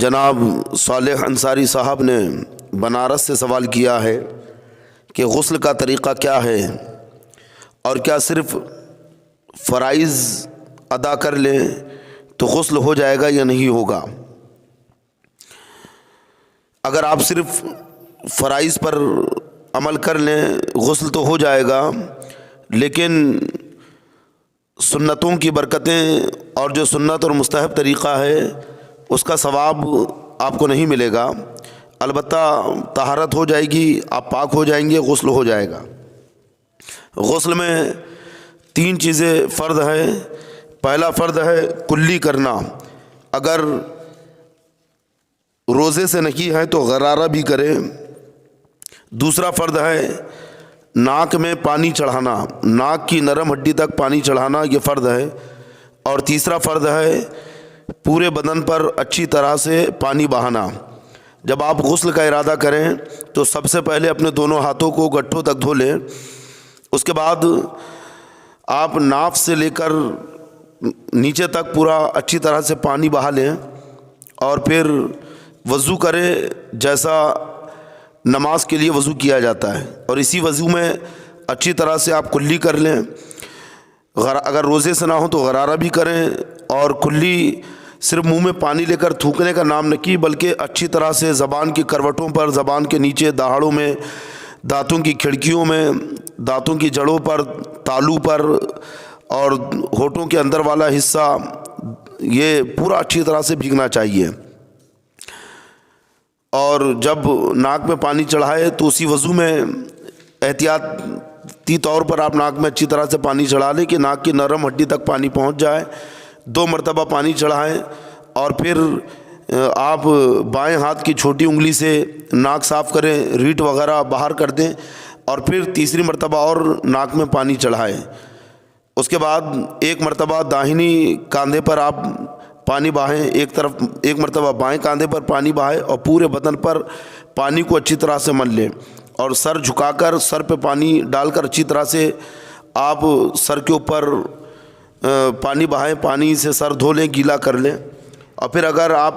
جناب صالح انصاری صاحب نے بنارس سے سوال کیا ہے کہ غسل کا طریقہ کیا ہے اور کیا صرف فرائض ادا کر لیں تو غسل ہو جائے گا یا نہیں ہوگا۔ اگر آپ صرف فرائض پر عمل کر لیں غسل تو ہو جائے گا، لیکن سنتوں کی برکتیں اور جو سنت اور مستحب طریقہ ہے اس کا ثواب آپ کو نہیں ملے گا۔ البتہ طہارت ہو جائے گی، آپ پاک ہو جائیں گے، غسل ہو جائے گا۔ غسل میں 3 چیزیں فرض ہیں۔ پہلا فرض ہے کلی کرنا، اگر روزے سے نہیں ہے تو غرارہ بھی کرے۔ دوسرا فرض ہے ناک میں پانی چڑھانا، ناک کی نرم ہڈی تک پانی چڑھانا، یہ فرض ہے۔ اور تیسرا فرض ہے پورے بدن پر اچھی طرح سے پانی بہانا۔ جب آپ غسل کا ارادہ کریں تو سب سے پہلے اپنے دونوں ہاتھوں کو گٹھوں تک دھو لیں، اس کے بعد آپ ناف سے لے کر نیچے تک پورا اچھی طرح سے پانی بہا لیں اور پھر وضو کریں جیسا نماز کے لیے وضو کیا جاتا ہے، اور اسی وضو میں اچھی طرح سے آپ کلی کر لیں۔ اگر روزے سے نہ ہو تو غرارہ بھی کریں، اور کلی صرف منہ میں پانی لے کر تھوکنے کا نام نہ کی، بلکہ اچھی طرح سے زبان کی کروٹوں پر، زبان کے نیچے، دہاڑوں میں، دانتوں کی کھڑکیوں میں، دانتوں کی جڑوں پر، تالو پر اور ہونٹوں کے اندر والا حصہ، یہ پورا اچھی طرح سے بھیگنا چاہیے۔ اور جب ناک میں پانی چڑھائے تو اسی وضو میں احتیاطی طور پر آپ ناک میں اچھی طرح سے پانی چڑھا لیں کہ ناک کی نرم ہڈی تک پانی پہنچ جائے۔ 2 مرتبہ پانی چڑھائیں اور پھر آپ بائیں ہاتھ کی چھوٹی انگلی سے ناک صاف کریں، ریٹ وغیرہ باہر کر دیں، اور پھر تیسری مرتبہ اور ناک میں پانی چڑھائیں۔ اس کے بعد 1 مرتبہ داہنی کاندھے پر آپ پانی بہائیں، ایک مرتبہ بائیں کاندھے پر پانی بہائیں، اور پورے بدن پر پانی کو اچھی طرح سے مل لیں، اور سر جھکا کر سر پہ پانی ڈال کر اچھی طرح سے آپ سر کے اوپر پانی بہائیں، پانی سے سر دھو لیں، گیلا کر لیں۔ اور پھر اگر آپ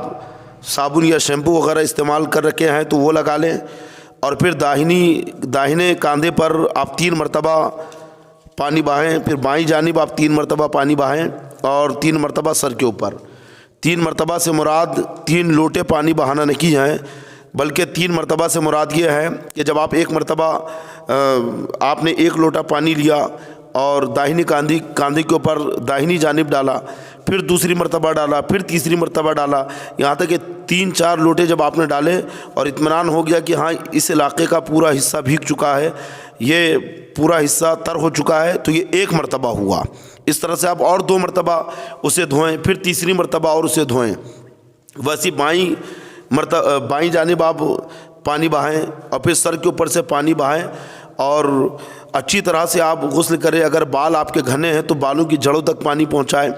صابن یا شیمپو وغیرہ استعمال کر رکھے ہیں تو وہ لگا لیں، اور پھر داہنے کاندھے پر آپ 3 مرتبہ پانی بہائیں، پھر بائیں جانب آپ 3 مرتبہ پانی بہائیں، اور 3 مرتبہ سر کے اوپر۔ 3 مرتبہ سے مراد 3 لوٹے پانی بہانا نہیں ہے، بلکہ 3 مرتبہ سے مراد یہ ہے کہ جب آپ 1 مرتبہ آپ نے 1 لوٹا پانی لیا اور داہنی کاندھے کے اوپر داہنی جانب ڈالا، پھر دوسری مرتبہ ڈالا، پھر تیسری مرتبہ ڈالا، یہاں تک کہ 3-4 لوٹے جب آپ نے ڈالے اور اطمینان ہو گیا کہ ہاں اس علاقے کا پورا حصہ بھیگ چکا ہے، یہ پورا حصہ تر ہو چکا ہے، تو یہ 1 مرتبہ ہوا۔ اس طرح سے آپ اور 2 مرتبہ اسے دھوئیں، پھر تیسری مرتبہ اور اسے دھوئیں۔ ویسے بائیں جانب آپ پانی بہائیں اور پھر سر کے اوپر سے پانی بہائیں، اور اچھی طرح سے آپ غسل کریں۔ اگر بال آپ کے گھنے ہیں تو بالوں کی جڑوں تک پانی پہنچائیں۔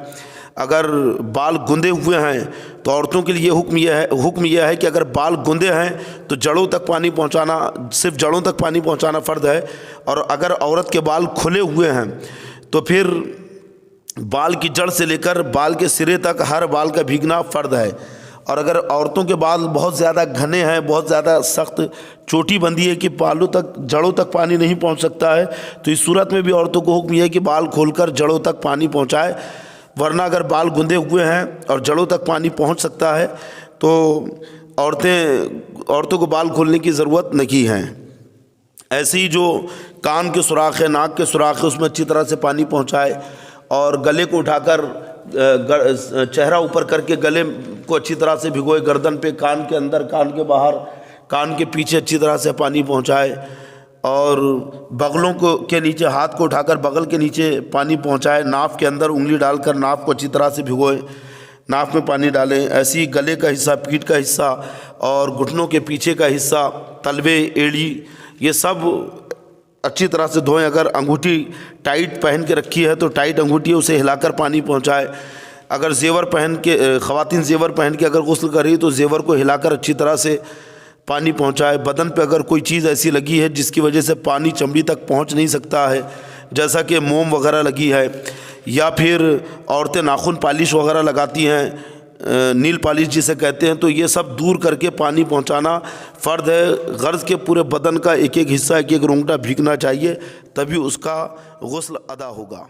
اگر بال گندے ہوئے ہیں تو عورتوں کے لیے حکم یہ ہے کہ اگر بال گندے ہیں تو جڑوں تک پانی پہنچانا، صرف جڑوں تک پانی پہنچانا فرض ہے، اور اگر عورت کے بال کھلے ہوئے ہیں تو پھر بال کی جڑ سے لے کر بال کے سرے تک ہر بال کا بھیگنا فرض ہے۔ اور اگر عورتوں کے بال بہت زیادہ گھنے ہیں، بہت زیادہ سخت چوٹی بندھی ہے کہ بالوں تک، جڑوں تک پانی نہیں پہنچ سکتا ہے، تو اس صورت میں بھی عورتوں کو حکم یہ ہے کہ بال کھول کر جڑوں تک پانی پہنچائے۔ ورنہ اگر بال گندے ہوئے ہیں اور جڑوں تک پانی پہنچ سکتا ہے تو عورتوں کو بال کھولنے کی ضرورت نہیں ہے۔ ایسے ہی جو کان کے سوراخ ہے، ناک کے سوراخ ہے، اس میں اچھی طرح سے پانی پہنچائے، اور گلے کو اٹھا کر چہرہ اوپر کر کے گلے کو اچھی طرح سے بھگوئے، گردن پہ، کان کے اندر، کان کے باہر، کان کے پیچھے اچھی طرح سے پانی پہنچائے، اور بغلوں کے نیچے ہاتھ کو اٹھا کر بغل کے نیچے پانی پہنچائے، ناف کے اندر انگلی ڈال کر ناف کو اچھی طرح سے بھگوئے، ناف میں پانی ڈالیں۔ ایسے ہی گلے کا حصہ، پیٹھ کا حصہ اور گھٹنوں کے پیچھے کا حصہ، تلوے، ایڑی، یہ سب اچھی طرح سے دھوئیں۔ اگر انگوٹھی ٹائٹ پہن کے رکھی ہے تو ٹائٹ انگوٹھی اسے ہلا کر پانی پہنچائے۔ اگر خواتین زیور پہن کے اگر غسل کر رہی تو زیور کو ہلا کر اچھی طرح سے پانی پہنچائے۔ بدن پہ اگر کوئی چیز ایسی لگی ہے جس کی وجہ سے پانی چمڑی تک پہنچ نہیں سکتا ہے، جیسا کہ موم وغیرہ لگی ہے، یا پھر عورتیں ناخن پالش وغیرہ لگاتی ہیں، نیل پالش جسے کہتے ہیں، تو یہ سب دور کر کے پانی پہنچانا فرض ہے۔ غرض کے پورے بدن کا ایک ایک حصہ، ایک ایک رونگٹا بھیگنا چاہیے، تبھی اس کا غسل ادا ہوگا۔